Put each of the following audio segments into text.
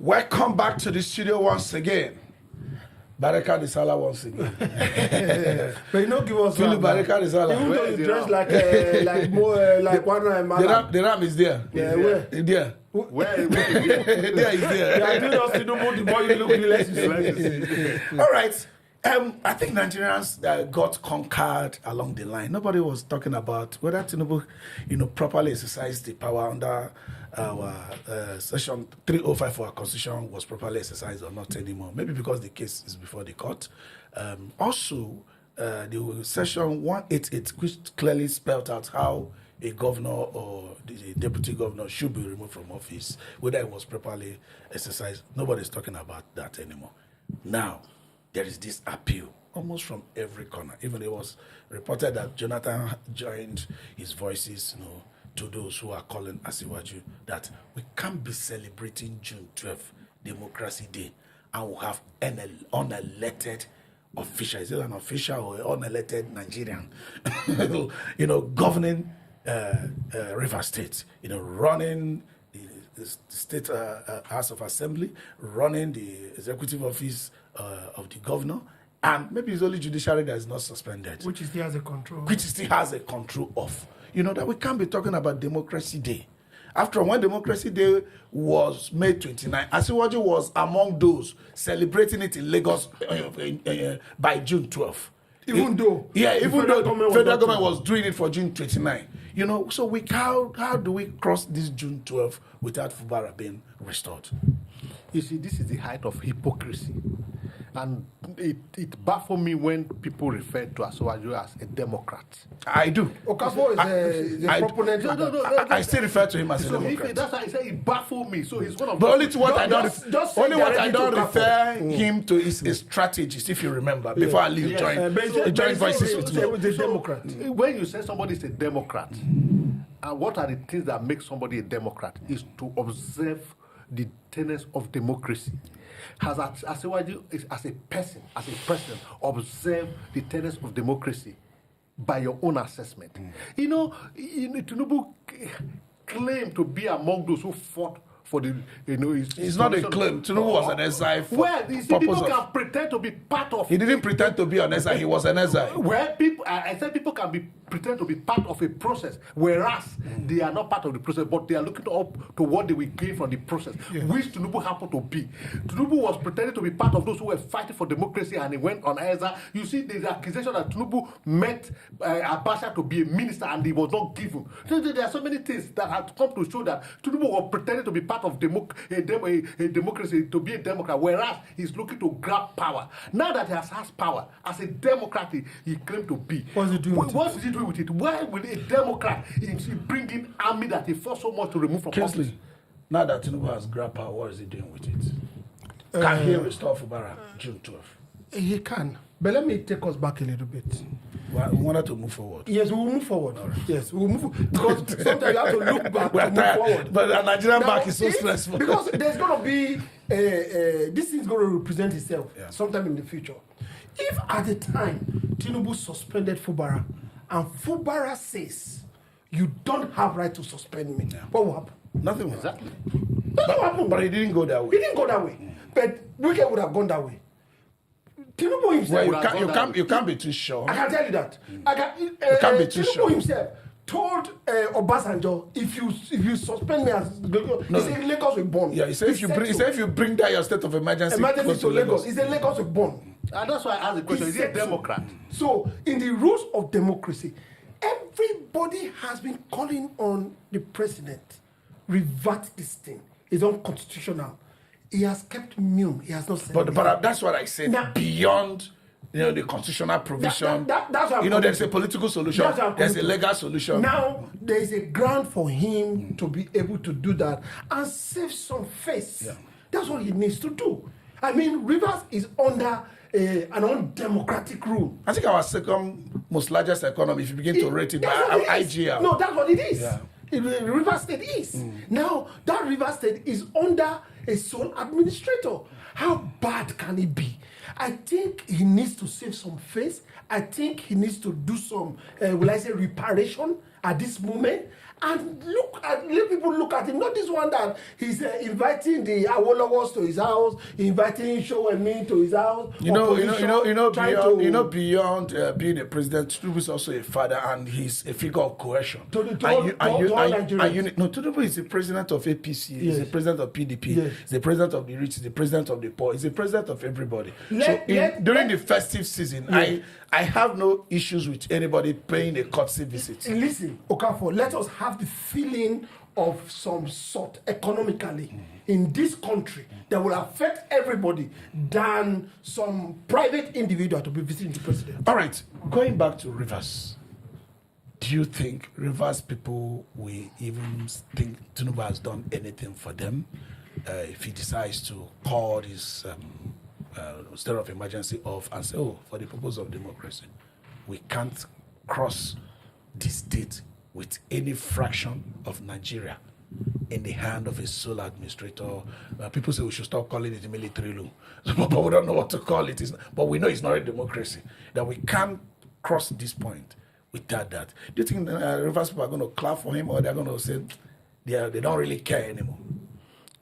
Welcome back to the studio once again. Baraka the Salah once again. But you know, give us Baraka the Salah. Even though you dress like more like one man. The ram is there. Yeah, where? There. Where is There is there. Yeah, I do not see the more you look, the less you see. All right. I think Nigerians got conquered along the line. Nobody was talking about whether Tinubu, properly exercised the power under our section 305 of our constitution was properly exercised or not anymore. Maybe because the case is before the court. Also, the section 188, which clearly spelled out how a governor or the deputy governor should be removed from office, whether it was properly exercised. Nobody's talking about that anymore. Now, there is this appeal almost from every corner. Even it was reported that Jonathan joined his voices, to those who are calling Asiwaju, that we can't be celebrating June 12th, Democracy Day, and we'll have an unelected official. Is it an official or an unelected Nigerian? Governing Rivers State, running the State House of Assembly, running the executive office of the governor, and maybe it's only judiciary that is not suspended. Which still has a control. Which still has a control of. That we can't be talking about Democracy Day. After all, when Democracy Day was May 29, Asiwaju was among those celebrating it in Lagos by June 12th. Even though federal government was doing it for June 29. So how do we cross this June 12th without Fubara being restored? You see, this is the height of hypocrisy. And it baffles me when people refer to Asiwaju as a Democrat. I do. Okafor is a proponent. I still refer to him as a Democrat. That's why I say it baffles me. So he's one of. But only to what I don't refer him to is a strategist, if you remember. Before I leave, join voices with me. The Democrat. When you say somebody is a Democrat, and what are the things that make somebody a Democrat is to observe the tenets of democracy. Has Asiwaju, as a person, as a president, observe the tenets of democracy by your own assessment? Tinubu claimed to be among those who fought for the, it's not a claim. Tinubu was an SI. Well, people can pretend to be part of. He didn't pretend to be an SI. He was an SI. Well, I said people can pretend to be part of a process, whereas they are not part of the process, but they are looking up to what they will gain from the process, which Tinubu happened to be. Tinubu was pretending to be part of those who were fighting for democracy, and he went on ESA. You see, there's accusation that Tinubu met Abacha to be a minister, and he was not given. So there are so many things that have come to show that Tinubu was pretending to be part of a democracy, to be a Democrat, whereas he's looking to grab power. Now that he has power, as a Democrat, he claimed to be. What's he doing with it? Why will a Democrat bring in army that he fought so much to remove from office? Now that Tinubu has grabbed power, what is he doing with it? Can he restore Fubara June 12th? He can. But let me take us back a little bit. Well, we wanted to move forward. Yes, we'll move forward. Right. Yes, we'll move because sometimes you have to look back to move forward. But the Nigerian back is so stressful. Because there's going to be, this is going to represent itself sometime in the future. If at the time Tinubu suspended Fubara, and Fubara says, you don't have right to suspend me, what will happen? Nothing will happen. Nothing will happen. But he didn't go that way. He didn't go that way. But Wike would have gone that way. Tinubu himself. Well, you can't be too sure. I can tell you that. You can't be too sure. Tinubu himself told Obasanjo, if you suspend me as he said Lagos will burn. Yeah, he said if you bring down your state of emergency to Lagos, he said Lagos will burn. And that's why I asked the question, is he a Democrat? So, in the rules of democracy, everybody has been calling on the president, revert this thing. It's unconstitutional. He has kept mute. He has not said But that's what I said. Now, beyond the constitutional provision, that's there's a political solution, there's a legal solution. Now, there is a ground for him to be able to do that and save some face. Yeah. That's what he needs to do. I mean, Rivers is under an undemocratic rule. I think our second most largest economy, if you begin to rate it by IGL. No, that's what it is. Yeah. River State is. Now, that River State is under a sole administrator. How bad can it be? I think he needs to save some face. I think he needs to do some, reparation at this moment. and let people look at him. Not this one that he's inviting the Awolowos to his house, inviting Showemi to his house. Beyond being a president, Tinubu is also a father, and he's a figure of coercion. Tinubu is the president of APC. He's the president of PDP. Yes. He's the president of the rich. He's the president of the poor. He's the president of everybody. During the festive season, I have no issues with anybody paying a courtesy visit. Listen, Okafor, let us have the feeling of some sort economically in this country that will affect everybody than some private individual to be visiting the president. All right, going back to Rivers, do you think Rivers people will even think Tinubu has done anything for them if he decides to call his state of emergency off and say, oh, for the purpose of democracy, we can't cross this state with any fraction of Nigeria in the hand of a sole administrator? People say we should stop calling it a military law, but we don't know what to call it. But we know it's not a democracy, that we can't cross this point without that. Do you think Rivers people are going to clap for him, or they're going to say they don't really care anymore?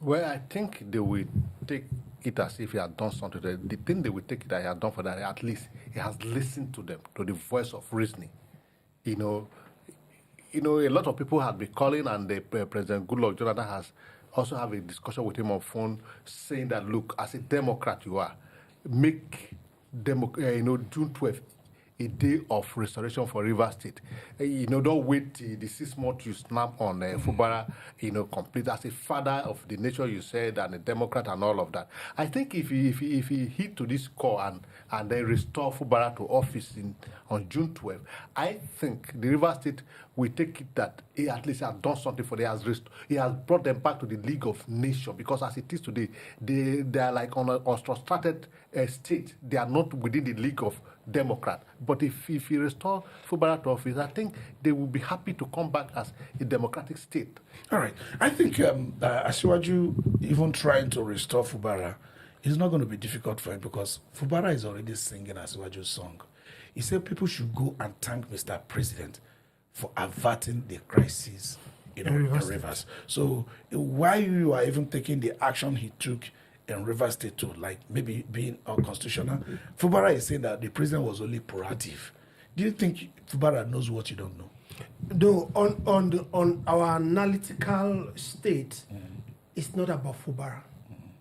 Well, I think they will take it as if he had done something. The thing they will take it that he had done for that, at least he has listened to them, to the voice of reasoning. A lot of people have been calling, and President Goodluck Jonathan has also have a discussion with him on phone, saying that, look, as a Democrat you are, make June 12th a day of restoration for Rivers State. Don't wait till the 6 months you snap on Fubara, complete. As a father of the nation, you said, and a Democrat and all of that. I think if he hit to this core and then restore Fubara to office on June 12th, I think the Rivers State will take it that he at least has done something for them. He has brought them back to the League of Nations, because as it is today, they are like on an ostrated state. They are not within the League of Democrat. But if he restore Fubara to office, I think they will be happy to come back as a democratic state. All right. I think Asiwaju even trying to restore Fubara is not going to be difficult for him, because Fubara is already singing Asiwaju's song. He said people should go and thank Mr. President for averting the crisis in Rivers. So why you are even taking the action he took in Rivers State to, like, maybe being unconstitutional, Fubara is saying that the president was only proactive. Do you think Fubara knows what you don't know? Though on our analytical state, it's not about Fubara.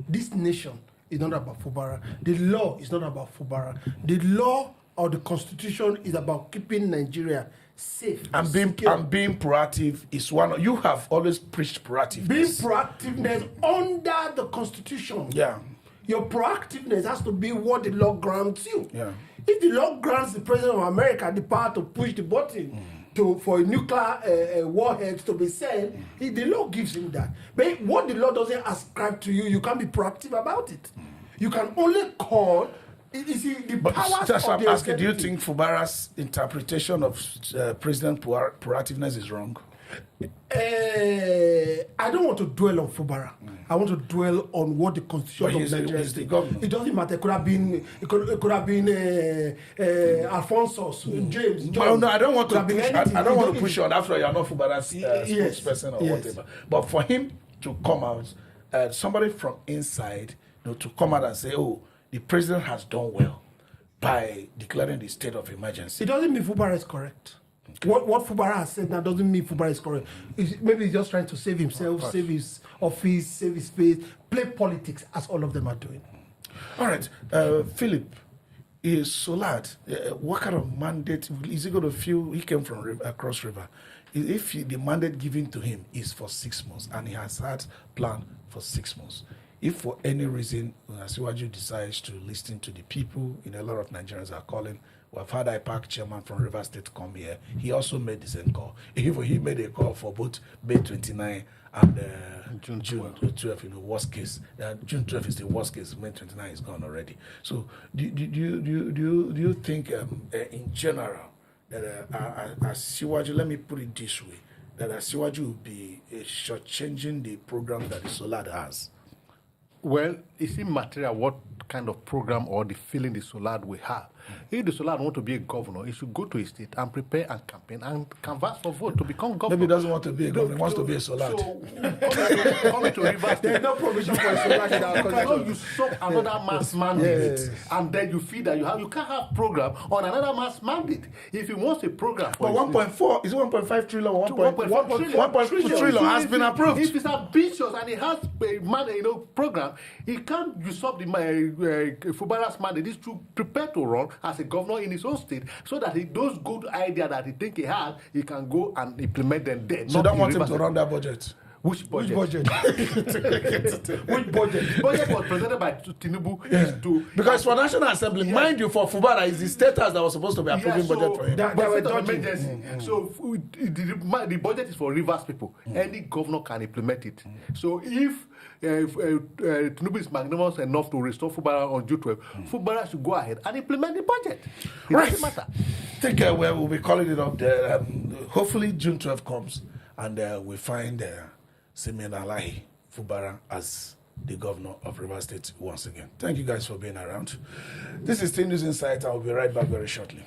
This nation is not about Fubara. The law is not about Fubara. The law or the constitution is about keeping Nigeria safe. And being proactive is one. You have always preached proactiveness. Being proactiveness under the constitution. Yeah. Your proactiveness has to be what the law grants you. Yeah. If the law grants the president of America the power to push the button for nuclear warheads to be sent, the law gives him that. But what the law doesn't ascribe to you, you can't be proactive about it. You can only call. You see, the powers of the asking, do you think Fubara's interpretation of President proactiveness is wrong? I don't want to dwell on Fubara. I want to dwell on what the constitution of Nigeria is. It doesn't matter. It could have been. It could have been Alphonsus, James. No, I don't want to push. I don't want to push on after you're not Fubara's spokesperson or whatever. But for him to come out, somebody from inside, to come out and say, "Oh, the president has done well by declaring the state of emergency." It doesn't mean Fubara is correct. What Fubara has said now doesn't mean Fubara is correct. Maybe he's just trying to save himself, save his office, save his space, play politics, as all of them are doing. All right, Philip, is Solad, what kind of mandate is he going to feel? He came from across river. If the mandate given to him is for 6 months, and he has had plan for 6 months, if for any reason Asiwaju decides to listen to the people, a lot of Nigerians are calling. We have had IPAC chairman from Rivers State come here. He also made the same call. He made a call for both May 29 and June 12. Worst case. June 12 is the worst case. May 29 is gone already. So, do you think, in general, that Asiwaju, let me put it this way, that Asiwaju will be shortchanging the program that the Solad has? Well, it's immaterial what kind of program or the feeling the Solad will have. If the Solana want to be a governor, he should go to a state and prepare and campaign and canvass for vote to become governor. Maybe he doesn't want to be a governor, he wants to be a Solat. So, coming to Rivers, There's no provision for a Solat in our you cannot constitution. usurp another man's mandate, and then you feel that you can't have program on another man's mandate. If he wants a program for But 1.4, is it 1.5 trillion or 1.2 trillion has been approved? If it's ambitious and he has a program, he can't usurp the Fubara's mandate. He's to prepare to run as a governor in his own state, so that those good ideas that he think he has, he can go and implement them there. So you don't want him to run that budget? Which budget? Which budget? Which budget? The budget was presented by Tinubu is to... Because for National Assembly, mind you, for Fubara, is the status that was supposed to be approving budget for him. They were dodging. So the budget is for Rivers people. Any governor can implement it. So if Tinubu is magnanimous enough to restore Fubara on June 12, Fubara should go ahead and implement the budget. It doesn't matter. I think we'll be calling it up there. Hopefully June 12 comes and we find Simeon Alahi Fubara as the governor of Rivers State once again. Thank you guys for being around. This is Team News Insight. I will be right back very shortly.